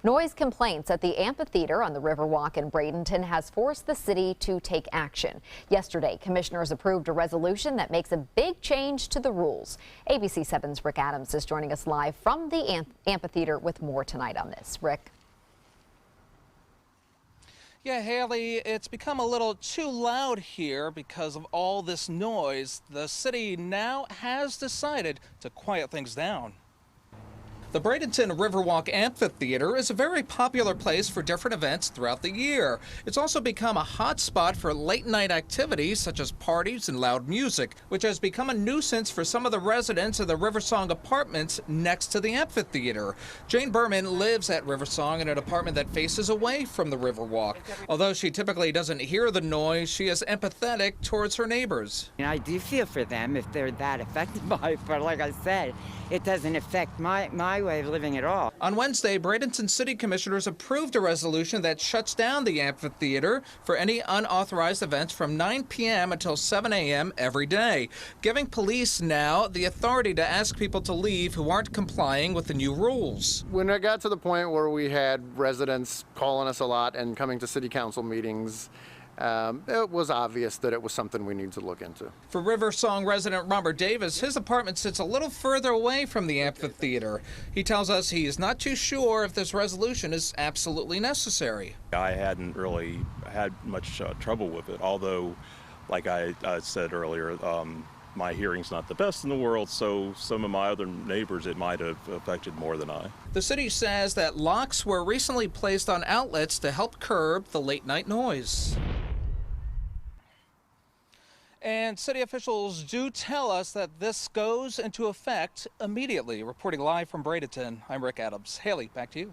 Noise complaints at the amphitheater on the Riverwalk in Bradenton has forced the city to take action. Yesterday, commissioners approved a resolution that makes a big change to the rules. ABC 7's Rick Adams is joining us live from the amphitheater with more tonight on this. Rick. Yeah, Haley, it's become a little too loud here because of all this noise. The city now has decided to quiet things down. The Bradenton Riverwalk Amphitheater is a very popular place for different events throughout the year. It's also become a hot spot for late-night activities such as parties and loud music, which has become a nuisance for some of the residents of the RIVERSONG apartments next to the amphitheater. Jane BERMAN lives at RIVERSONG in an apartment that faces away from the Riverwalk. Although she typically doesn't hear the noise, she is empathetic towards her neighbors. I do feel for them if they're that affected by it, but like I said, it doesn't affect my way of living at all. On Wednesday, Bradenton City Commissioners approved a resolution that shuts down the amphitheater for any unauthorized events from 9 p.m. until 7 a.m. every day, giving police now the authority to ask people to leave who aren't complying with the new rules. When it got to the point where we had residents calling us a lot and coming to city council meetings, it was obvious that it was something we need to look into. For RIVERSONG resident Robert Davis, his apartment sits a little further away from the amphitheater. He tells us he is not too sure if this resolution is absolutely necessary. I hadn't really had much trouble with it, although, like I said earlier, my hearing's not the best in the world, so some of my other neighbors it might have affected more than I. The city says that locks were recently placed on outlets to help curb the late-night noise. And city officials do tell us that this goes into effect immediately. Reporting live from Bradenton, I'm Rick Adams. Haley, back to you.